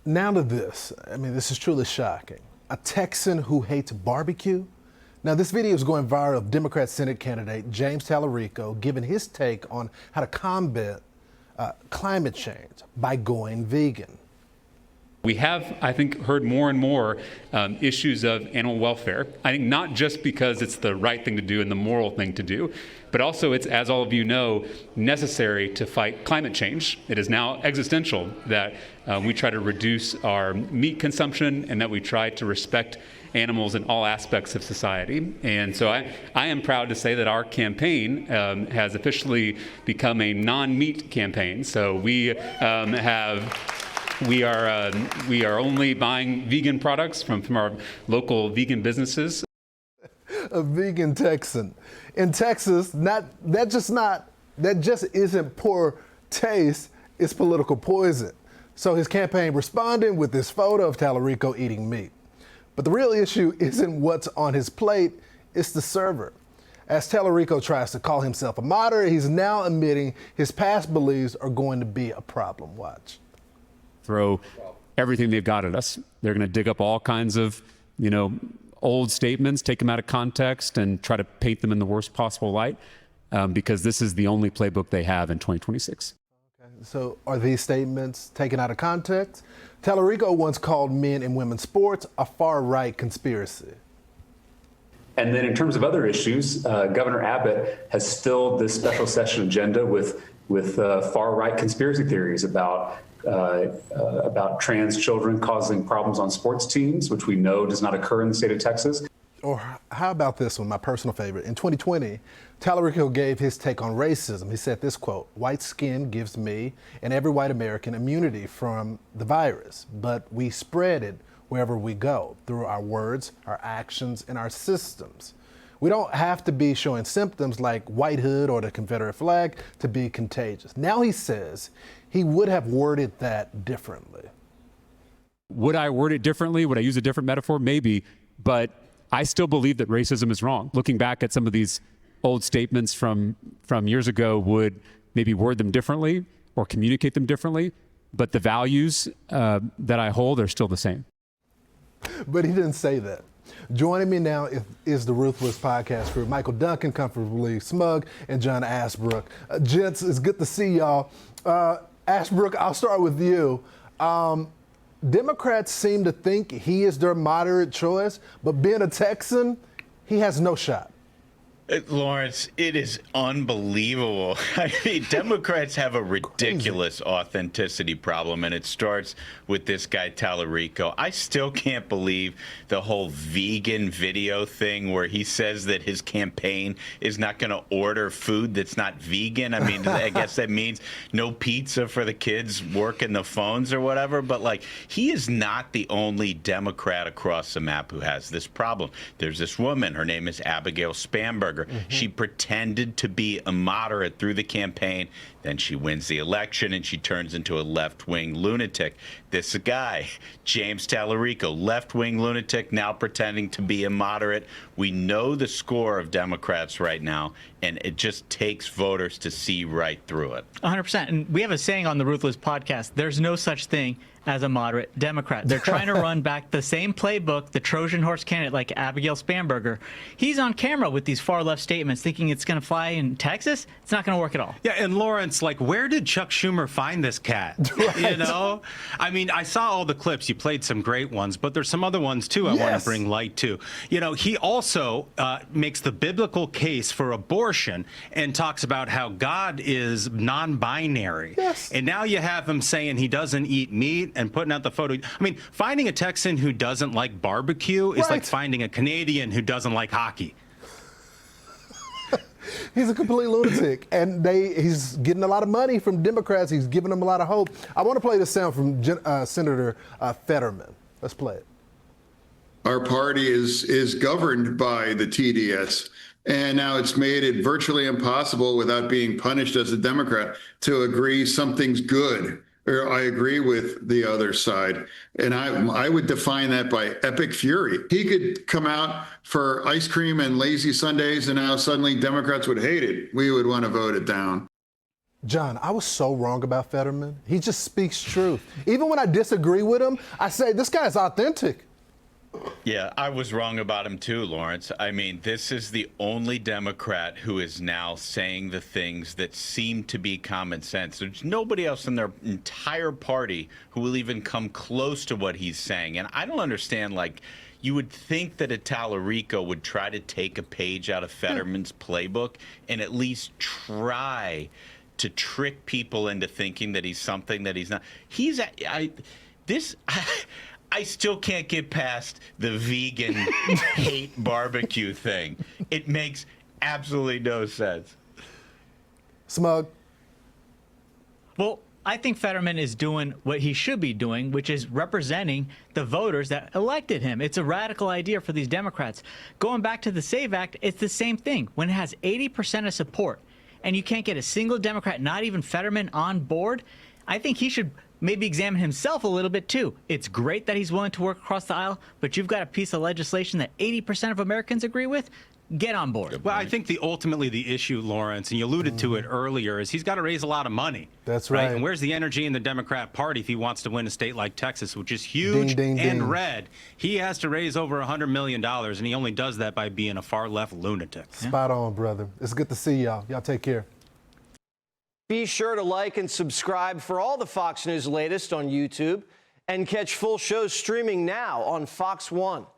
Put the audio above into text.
Now to this. I mean, this is truly shocking. A Texan who hates barbecue? Now, this video is going viral of Democrat Senate candidate James Talarico giving his take on how to combat climate change by going vegan. We have, I think, heard more and more issues of animal welfare. I think not just because it's the right thing to do and the moral thing to do, but also it's, as all of you know, necessary to fight climate change. It is now existential that we try to reduce our meat consumption and that we try to respect animals in all aspects of society. And so I am proud to say that our campaign has officially become a non-meat campaign. So we are only buying vegan products from our local vegan businesses. A vegan Texan in Texas, that just isn't poor taste, it's political poison. So his campaign responded with this photo of Talarico eating meat. But the real issue isn't what's on his plate, it's the server. As Talarico tries to call himself a moderate, he's now admitting his past beliefs are going to be a problem. Watch. Throw everything they've got at us. They're going to dig up all kinds of, old statements, take them out of context, and try to paint them in the worst possible light, because this is the only playbook they have in 2026. Okay. So are these statements taken out of context? Talarico once called men and women's sports a far-right conspiracy. And then in terms of other issues, Governor Abbott has filled this special session agenda with far-right conspiracy theories about trans children causing problems on sports teams, which we know does not occur in the state of Texas. Or how about this one, my personal favorite? In 2020, Talarico gave his take on racism. He said this quote, "White skin gives me and every white American immunity from the virus, but we spread it wherever we go through our words, our actions, and our systems. We don't have to be showing symptoms like whitehood or the Confederate flag to be contagious." Now he says he would have worded that differently. Would I word it differently? Would I use a different metaphor? Maybe, but I still believe that racism is wrong. Looking back at some of these old statements from years ago would maybe word them differently or communicate them differently, but the values that I hold are still the same. But he didn't say that. Joining me now is the Ruthless Podcast crew, Michael Duncan, Comfortably Smug, and John Ashbrook. Gents, it's good to see y'all. Ashbrook, I'll start with you. Democrats seem to think he is their moderate choice, but being a Texan, he has no shot. Lawrence, it is unbelievable. I mean, Democrats have a ridiculous authenticity problem, and it starts with this guy, Talarico. I still can't believe the whole vegan video thing where he says that his campaign is not going to order food that's not vegan. I mean, I guess that means no pizza for the kids working the phones or whatever. But, he is not the only Democrat across the map who has this problem. There's this woman. Her name is Abigail Spanberger. She pretended to be a moderate through the campaign. Then she wins the election and she turns into a left-wing lunatic. This guy, James Talarico, left-wing lunatic, now pretending to be a moderate. We know the score of Democrats right now, and it just takes voters to see right through it. 100%. And we have a saying on the Ruthless Podcast, there's no such thing as a moderate Democrat. They're trying to run back the same playbook, the Trojan horse candidate like Abigail Spanberger. He's on camera with these far left statements thinking it's going to fly in Texas. It's not going to work at all. Yeah, and Lawrence, where did Chuck Schumer find this cat? Right. I mean, I saw all the clips. You played some great ones, but there's some other ones, too, I want to bring light to. He also makes the biblical case for abortion and talks about how God is non-binary. Yes. And now you have him saying he doesn't eat meat and putting out the photo. I mean, finding a Texan who doesn't like barbecue is like finding a Canadian who doesn't like hockey. He's a complete lunatic, and he's getting a lot of money from Democrats. He's giving them a lot of hope. I want to play this sound from Senator Fetterman. Let's play it. Our party is governed by the TDS, and now it's made it virtually impossible without being punished as a Democrat to agree something's good. Or I agree with the other side. And I would define that by epic fury. He could come out for ice cream and lazy Sundays, and now suddenly Democrats would hate it. We would want to vote it down. John, I was so wrong about Fetterman. He just speaks truth. Even when I disagree with him, I say, this guy's authentic. Yeah, I was wrong about him too, Lawrence. I mean, this is the only Democrat who is now saying the things that seem to be common sense. There's nobody else in their entire party who will even come close to what he's saying. And I don't understand, like, you would think that a Talarico would try to take a page out of Fetterman's playbook and at least try to trick people into thinking that he's something that he's not. I still can't get past the vegan hate barbecue thing. It makes absolutely no sense. Smug. Well, I think Fetterman is doing what he should be doing, which is representing the voters that elected him. It's a radical idea for these Democrats. Going back to the SAVE Act, it's the same thing. When it has 80% of support and you can't get a single Democrat, not even Fetterman, on board, I think he should maybe examine himself a little bit too. It's great that he's willing to work across the aisle, but you've got a piece of legislation that 80% of Americans agree with. Get on board. Well, I think ultimately the issue, Lawrence, and you alluded to it earlier, is he's got to raise a lot of money. That's right. And where's the energy in the Democrat Party if he wants to win a state like Texas, which is huge and red? He has to raise over $100 million, and he only does that by being a far-left lunatic. Spot on, brother. It's good to see y'all. Y'all take care. Be sure to like and subscribe for all the Fox News latest on YouTube and catch full shows streaming now on Fox One.